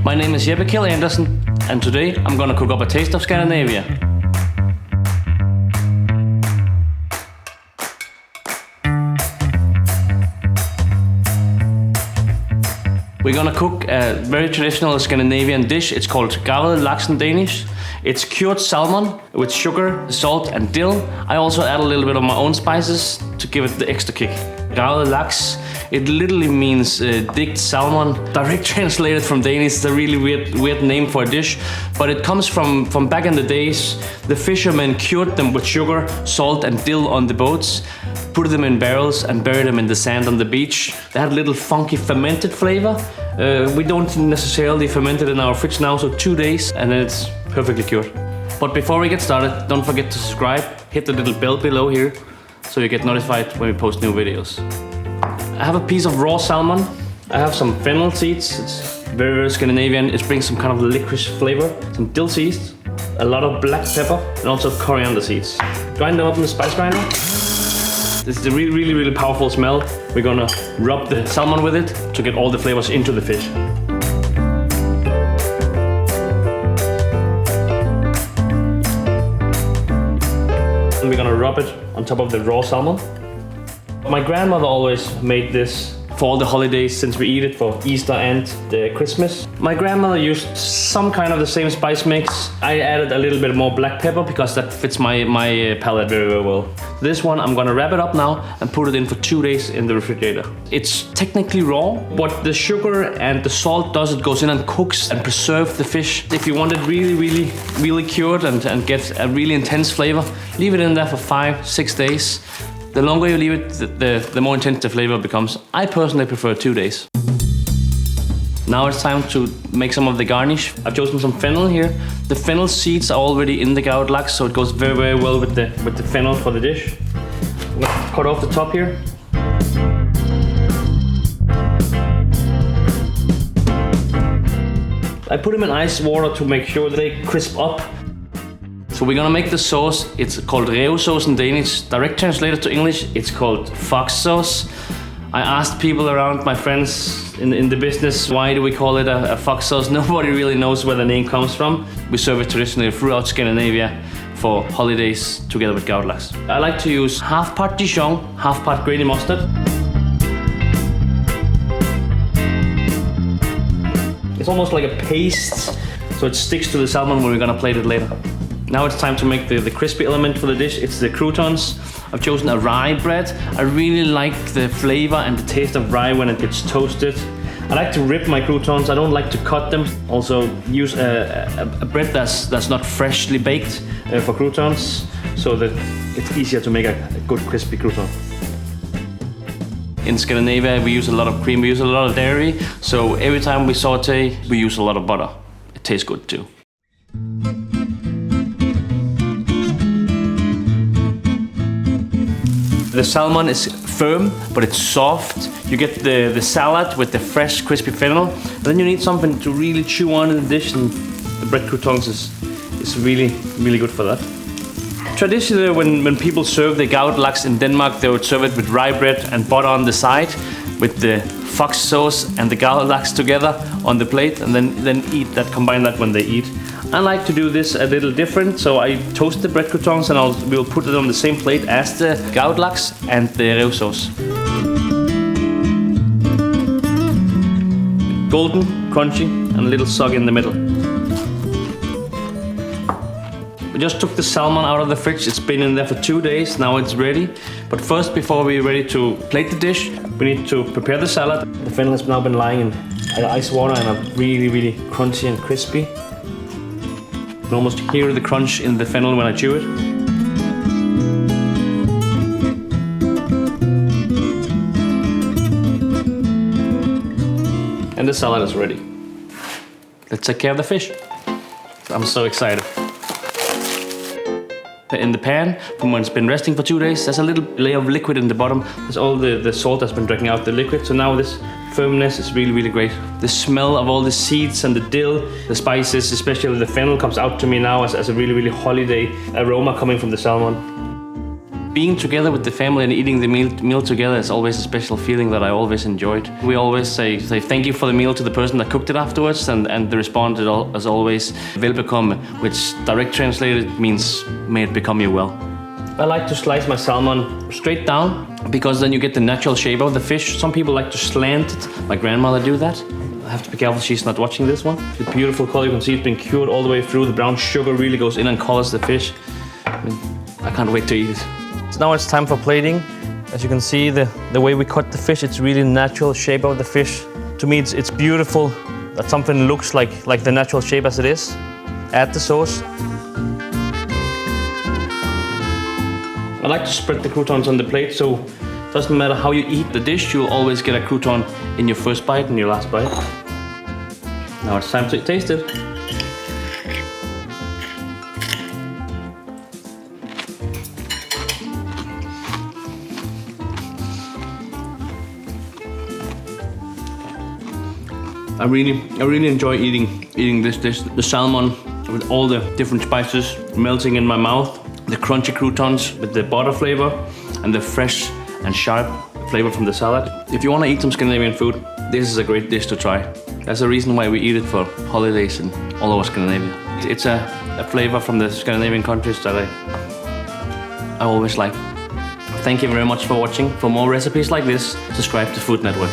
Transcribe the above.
My name is Jeppe Kil Andersen, and today I'm gonna cook up a taste of Scandinavia. We're gonna cook a very traditional Scandinavian dish. It's called Gravad Lax in Danish. It's cured salmon with sugar, salt and dill. I also add a little bit of my own spices to give it the extra kick. Gravad Lax, it literally means digged salmon. Direct translated from Danish, it's a really weird name for a dish. But it comes from back in the days. The fishermen cured them with sugar, salt and dill on the boats, put them in barrels and buried them in the sand on the beach. They had a little funky fermented flavor. We don't necessarily ferment it in our fridge now, so 2 days and then it's perfectly cured. But before we get started, don't forget to subscribe, hit the little bell below here so you get notified when we post new videos. I have a piece of raw salmon. I have some fennel seeds. It's very Scandinavian. It brings some kind of licorice flavor. Some dill seeds, a lot of black pepper, and also coriander seeds. Grind them up in the spice grinder. This is a really powerful smell. We're gonna rub the salmon with it to get all the flavors into the fish. And we're gonna rub it on top of the raw salmon. My grandmother always made this for all the holidays since we eat it for Easter and Christmas. My grandmother used some kind of the same spice mix. I added a little bit more black pepper because that fits my palate very well. This one I'm gonna wrap it up now and put it in for 2 days in the refrigerator. It's technically raw. What the sugar and the salt does, it goes in and cooks and preserves the fish. If you want it really cured and get a really intense flavor, leave it in there for 5-6 days. The longer you leave it, the more intense the flavor becomes. I personally prefer 2 days. Now it's time to make some of the garnish. I've chosen some fennel here. The fennel seeds are already in the Gravad Lax, so it goes very well with the fennel for the dish. I'm gonna cut off the top here. I put them in ice water to make sure they crisp up. So we're gonna make the sauce. It's called revsauce in Danish. Direct translated to English, it's called fox sauce. I asked people around, my friends in the business, why do we call it a fox sauce? Nobody really knows where the name comes from. We serve it traditionally throughout Scandinavia for holidays together with gravlax. I like to use half part Dijon, half part grainy mustard. It's almost like a paste, so it sticks to the salmon when we're gonna plate it later. Now it's time to make the crispy element for the dish. It's the croutons. I've chosen a rye bread. I really like the flavor and the taste of rye when it gets toasted. I like to rip my croutons. I don't like to cut them. Also use a bread that's not freshly baked for croutons, so that it's easier to make a good crispy crouton. In Scandinavia, we use a lot of cream, we use a lot of dairy, so every time we saute, we use a lot of butter. It tastes good too. The salmon is firm, but it's soft. You get the salad with the fresh, crispy fennel. And then you need something to really chew on in the dish, and the bread croutons is really good for that. Traditionally, when people serve the Gravad Lax in Denmark, they would serve it with rye bread and butter on the side, with the fox sauce and the Gravad Lax together on the plate, and then combine that when they eat. I like to do this a little different, so I toast the bread croutons and we'll put it on the same plate as the Gravad Lax and the revsauce. Golden, crunchy, and a little soggy in the middle. We just took the salmon out of the fridge. It's been in there for 2 days. Now it's ready. But first, before we're ready to plate the dish, we need to prepare the salad. The fennel has now been lying in ice water and are really crunchy and crispy. You can almost hear the crunch in the fennel when I chew it. And the salad is ready. Let's take care of the fish. I'm so excited. In the pan, from when it's been resting for 2 days, there's a little layer of liquid in the bottom. There's all the salt that's been dragging out the liquid. So now this firmness is really great. The smell of all the seeds and the dill, the spices, especially the fennel, comes out to me now as a really holiday aroma coming from the salmon. Being together with the family and eating the meal together is always a special feeling that I always enjoyed. We always say thank you for the meal to the person that cooked it afterwards, and the response is always velbekomme, which direct translated means may it become you well. I like to slice my salmon straight down because then you get the natural shape of the fish. Some people like to slant it. My grandmother do that. I have to be careful she's not watching this one. The beautiful color, you can see it's been cured all the way through. The brown sugar really goes in and colors the fish. I can't wait to eat it. So now it's time for plating. As you can see, the way we cut the fish, it's really natural shape of the fish. To me, it's beautiful that something looks like the natural shape as it is. Add the sauce. I like to spread the croutons on the plate, so it doesn't matter how you eat the dish, you'll always get a crouton in your first bite and your last bite. Now it's time to taste it. I really enjoy eating this dish. The salmon with all the different spices melting in my mouth. The crunchy croutons with the butter flavor and the fresh and sharp flavor from the salad. If you want to eat some Scandinavian food, this is a great dish to try. That's the reason why we eat it for holidays and all over Scandinavia. It's a flavor from the Scandinavian countries that I always like. Thank you very much for watching. For more recipes like this, subscribe to Food Network.